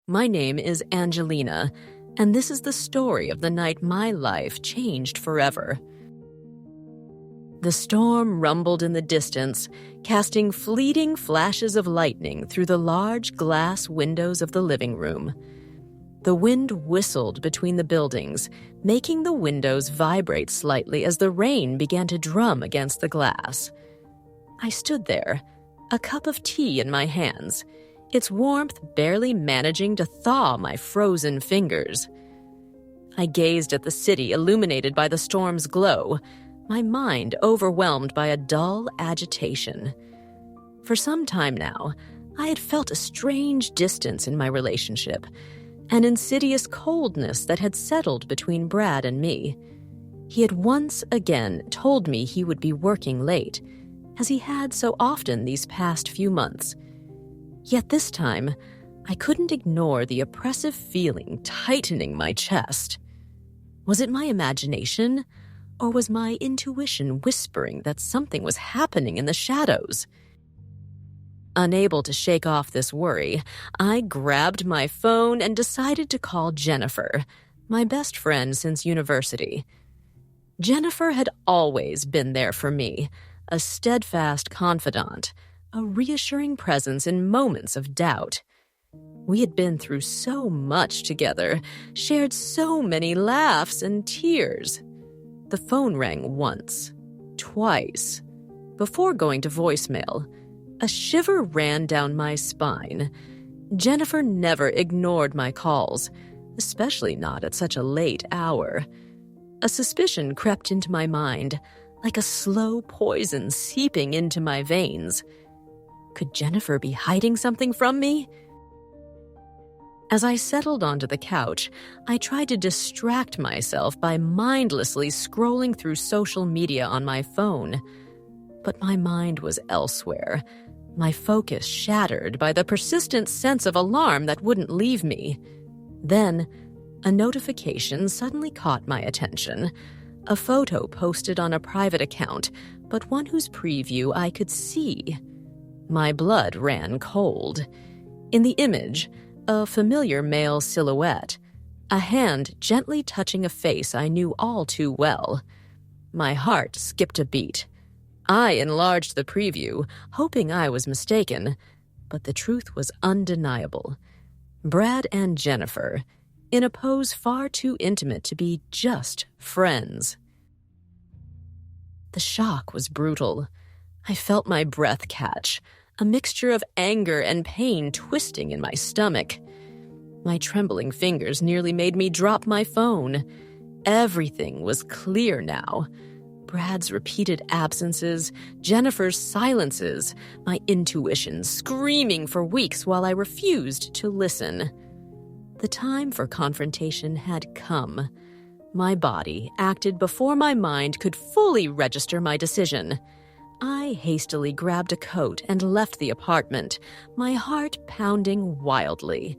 My name is Angelina, and this is the story of the night my life changed forever. The storm rumbled in the distance, casting fleeting flashes of lightning through the large glass windows of the living room. The wind whistled between the buildings, making the windows vibrate slightly as the rain began to drum against the glass. I stood there, a cup of tea in my hands, its warmth barely managing to thaw my frozen fingers. I gazed at the city illuminated by the storm's glow, my mind overwhelmed by a dull agitation. For some time now, I had felt a strange distance in my relationship, an insidious coldness that had settled between Brad and me. He had once again told me he would be working late, as he had so often these past few months. Yet this time, I couldn't ignore the oppressive feeling tightening my chest. Was it my imagination, or was my intuition whispering that something was happening in the shadows? Unable to shake off this worry, I grabbed my phone and decided to call Jennifer, my best friend since university. Jennifer had always been there for me, a steadfast confidant, a reassuring presence in moments of doubt. We had been through so much together, shared so many laughs and tears. The phone rang once, twice. Before going to voicemail, a shiver ran down my spine. Jennifer never ignored my calls, especially not at such a late hour. A suspicion crept into my mind, like a slow poison seeping into my veins. Could Jennifer be hiding something from me? As I settled onto the couch, I tried to distract myself by mindlessly scrolling through social media on my phone. But my mind was elsewhere, my focus shattered by the persistent sense of alarm that wouldn't leave me. Then, a notification suddenly caught my attention. A photo posted on a private account, but one whose preview I could see. My blood ran cold. In the image, a familiar male silhouette, a hand gently touching a face I knew all too well. My heart skipped a beat. I enlarged the preview, hoping I was mistaken, but the truth was undeniable. Brad and Jennifer, in a pose far too intimate to be just friends. The shock was brutal. I felt my breath catch, a mixture of anger and pain twisting in my stomach. My trembling fingers nearly made me drop my phone. Everything was clear now. Brad's repeated absences, Jennifer's silences, my intuition screaming for weeks while I refused to listen. The time for confrontation had come. My body acted before my mind could fully register my decision. I hastily grabbed a coat and left the apartment, my heart pounding wildly.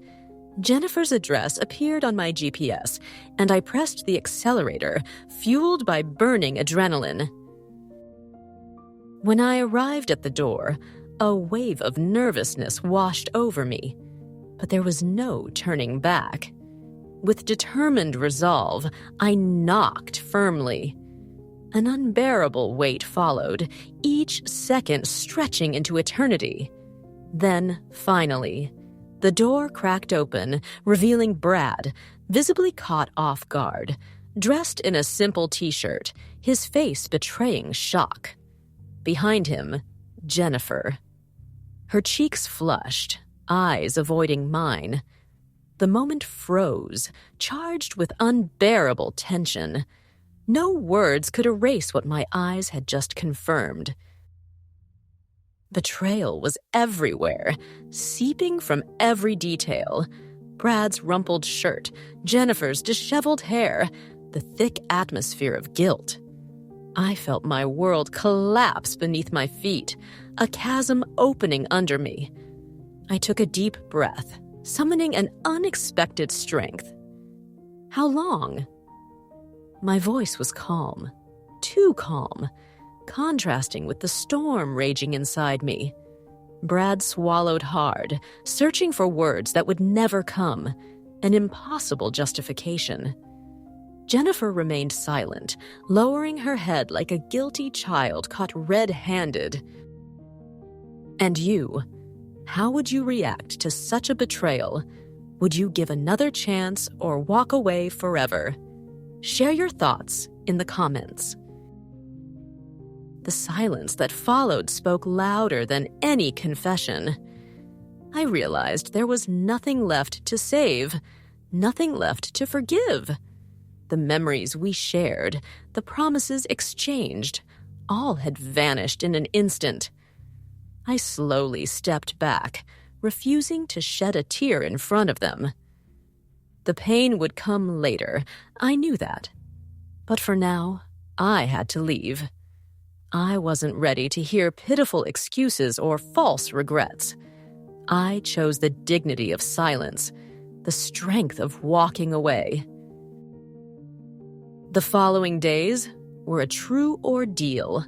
Jennifer's address appeared on my GPS, and I pressed the accelerator, fueled by burning adrenaline. When I arrived at the door, a wave of nervousness washed over me, but there was no turning back. With determined resolve, I knocked firmly. An unbearable wait followed, each second stretching into eternity. Then, finally, the door cracked open, revealing Brad, visibly caught off guard, dressed in a simple t-shirt, his face betraying shock. Behind him, Jennifer. Her cheeks flushed, eyes avoiding mine. The moment froze, charged with unbearable tension. No words could erase what my eyes had just confirmed. Betrayal was everywhere, seeping from every detail. Brad's rumpled shirt, Jennifer's disheveled hair, the thick atmosphere of guilt. I felt my world collapse beneath my feet, a chasm opening under me. I took a deep breath, summoning an unexpected strength. How long? My voice was calm, too calm, contrasting with the storm raging inside me. Brad swallowed hard, searching for words that would never come, an impossible justification. Jennifer remained silent, lowering her head like a guilty child caught red-handed. And you? How would you react to such a betrayal? Would you give another chance or walk away forever? Share your thoughts in the comments. The silence that followed spoke louder than any confession. I realized there was nothing left to save, nothing left to forgive. The memories we shared, the promises exchanged, all had vanished in an instant. I slowly stepped back, refusing to shed a tear in front of them. The pain would come later, I knew that. But for now, I had to leave. I wasn't ready to hear pitiful excuses or false regrets. I chose the dignity of silence, the strength of walking away. The following days were a true ordeal.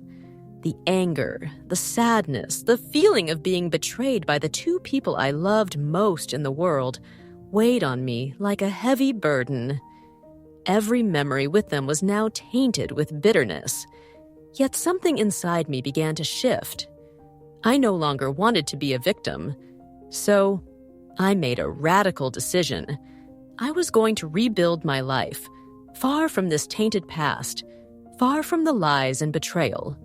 The anger, the sadness, the feeling of being betrayed by the two people I loved most in the world weighed on me like a heavy burden. Every memory with them was now tainted with bitterness. Yet something inside me began to shift. I no longer wanted to be a victim. So I made a radical decision. I was going to rebuild my life, far from this tainted past, far from the lies and betrayal.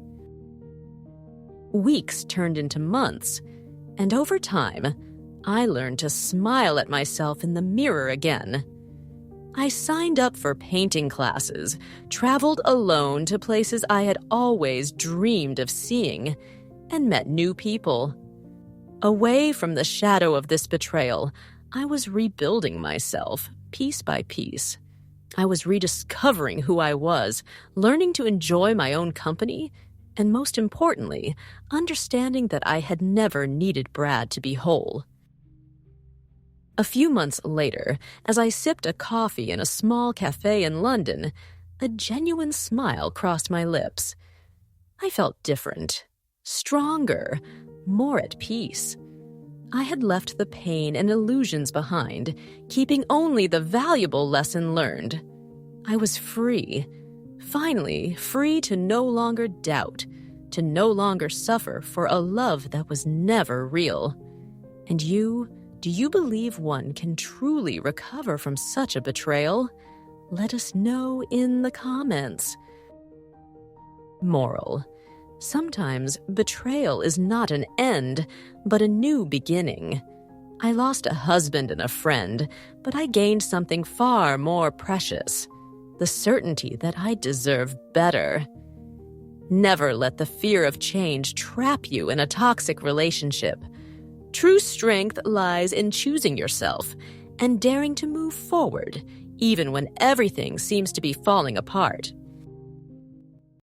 Weeks turned into months, and over time, I learned to smile at myself in the mirror again. I signed up for painting classes, traveled alone to places I had always dreamed of seeing, and met new people. Away from the shadow of this betrayal, I was rebuilding myself, piece by piece. I was rediscovering who I was, learning to enjoy my own company, and most importantly, understanding that I had never needed Brad to be whole. A few months later, as I sipped a coffee in a small cafe in London, a genuine smile crossed my lips. I felt different, stronger, more at peace. I had left the pain and illusions behind, keeping only the valuable lesson learned. I was free, finally free to no longer doubt, to no longer suffer for a love that was never real. And you? Do you believe one can truly recover from such a betrayal? Let us know in the comments. Moral: sometimes betrayal is not an end, but a new beginning. I lost a husband and a friend, but I gained something far more precious: the certainty that I deserve better. Never let the fear of change trap you in a toxic relationship. True strength lies in choosing yourself and daring to move forward, even when everything seems to be falling apart.